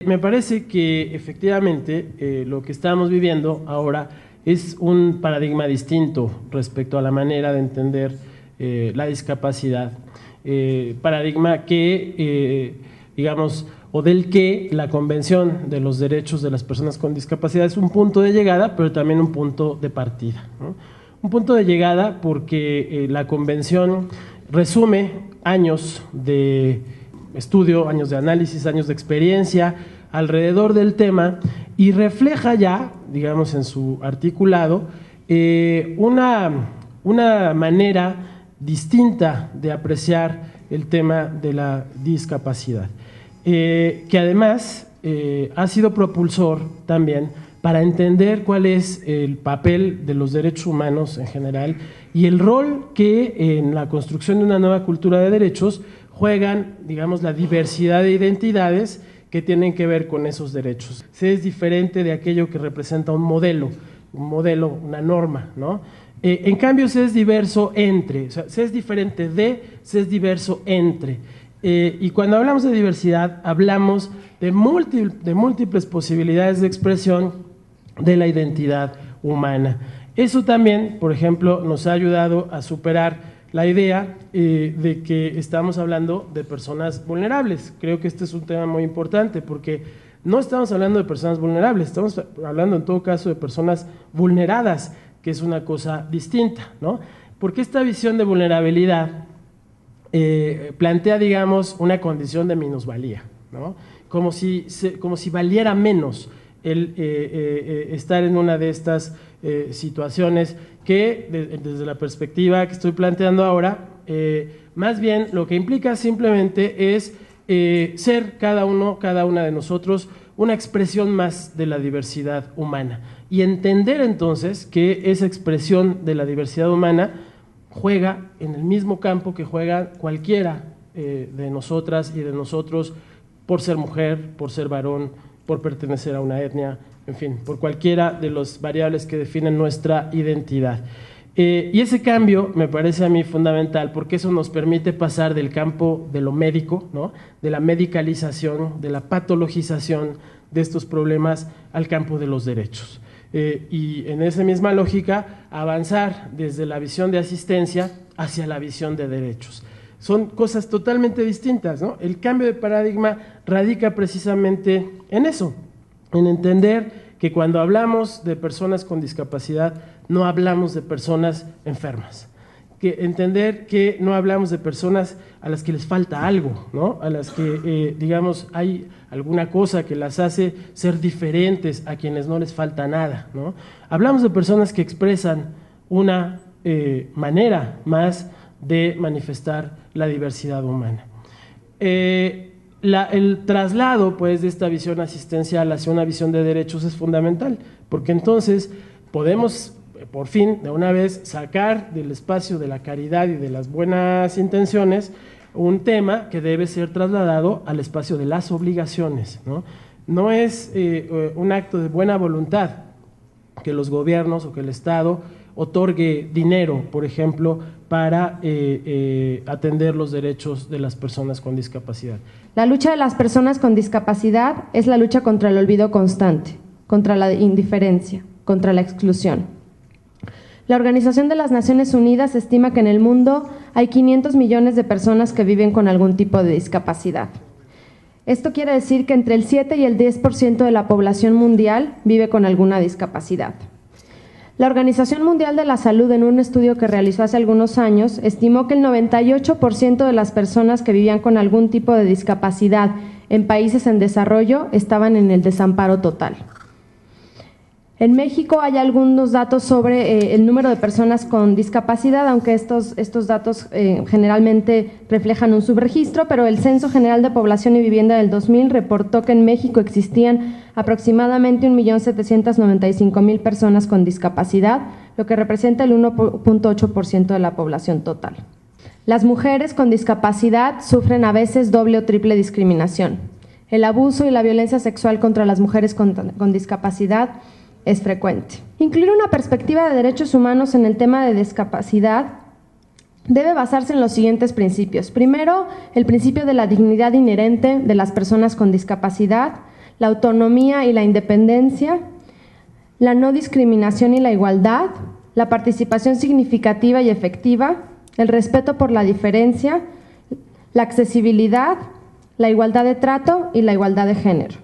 Me parece que efectivamente lo que estamos viviendo ahora es un paradigma distinto respecto a la manera de entender la discapacidad. Paradigma que, digamos, o del que la Convención de los Derechos de las Personas con Discapacidad es un punto de llegada, pero también un punto de partida, ¿no? Un punto de llegada porque la Convención resume años de estudio, años de análisis, años de experiencia alrededor del tema y refleja ya, digamos, en su articulado, una manera distinta de apreciar el tema de la discapacidad, que además ha sido propulsor también para entender cuál es el papel de los derechos humanos en general y el rol que en la construcción de una nueva cultura de derechos juegan, digamos, la diversidad de identidades que tienen que ver con esos derechos. Se es diferente de aquello que representa un modelo, una norma, ¿no? En cambio, se es diverso entre, o sea, se es diferente de, se es diverso entre. Y cuando hablamos de diversidad, hablamos de múltiples posibilidades de expresión de la identidad humana. Eso también, por ejemplo, nos ha ayudado a superar la idea de que estamos hablando de personas vulnerables. Creo que este es un tema muy importante porque no estamos hablando de personas vulnerables, estamos hablando en todo caso de personas vulneradas, que es una cosa distinta, ¿no? Porque esta visión de vulnerabilidad plantea, digamos, una condición de minusvalía, ¿no? Como si valiera menos el estar en una de estas situaciones que desde la perspectiva que estoy planteando ahora, más bien lo que implica simplemente es ser cada una de nosotros una expresión más de la diversidad humana y entender entonces que esa expresión de la diversidad humana juega en el mismo campo que juega cualquiera de nosotras y de nosotros por ser mujer, por ser varón, por pertenecer a una etnia, en fin, por cualquiera de las variables que definen nuestra identidad. Y ese cambio me parece a mí fundamental porque eso nos permite pasar del campo de lo médico, ¿no?, de la medicalización, de la patologización de estos problemas al campo de los derechos. Y en esa misma lógica avanzar desde la visión de asistencia hacia la visión de derechos. Son cosas totalmente distintas, ¿no? El cambio de paradigma radica precisamente en eso, en entender que cuando hablamos de personas con discapacidad no hablamos de personas enfermas, que entender que no hablamos de personas a las que les falta algo, ¿no?, a las que, digamos, hay alguna cosa que las hace ser diferentes a quienes no les falta nada, ¿no? Hablamos de personas que expresan una manera más de manifestar la diversidad humana. El traslado, pues, de esta visión asistencial hacia una visión de derechos es fundamental, porque entonces podemos, por fin, de una vez, sacar del espacio de la caridad y de las buenas intenciones un tema que debe ser trasladado al espacio de las obligaciones, ¿no? No es un acto de buena voluntad que los gobiernos o que el Estado otorgue dinero, por ejemplo, para atender los derechos de las personas con discapacidad. La lucha de las personas con discapacidad es la lucha contra el olvido constante, contra la indiferencia, contra la exclusión. La Organización de las Naciones Unidas estima que en el mundo hay 500 millones de personas que viven con algún tipo de discapacidad. Esto quiere decir que entre el 7 y el 10% de la población mundial vive con alguna discapacidad. La Organización Mundial de la Salud, en un estudio que realizó hace algunos años, estimó que el 98% de las personas que vivían con algún tipo de discapacidad en países en desarrollo estaban en el desamparo total. En México hay algunos datos sobre el número de personas con discapacidad, aunque estos datos generalmente reflejan un subregistro, pero el Censo General de Población y Vivienda del 2000 reportó que en México existían aproximadamente 1.795.000 personas con discapacidad, lo que representa el 1.8% de la población total. Las mujeres con discapacidad sufren a veces doble o triple discriminación. El abuso y la violencia sexual contra las mujeres con discapacidad es frecuente. Incluir una perspectiva de derechos humanos en el tema de discapacidad debe basarse en los siguientes principios. Primero, el principio de la dignidad inherente de las personas con discapacidad, la autonomía y la independencia, la no discriminación y la igualdad, la participación significativa y efectiva, el respeto por la diferencia, la accesibilidad, la igualdad de trato y la igualdad de género.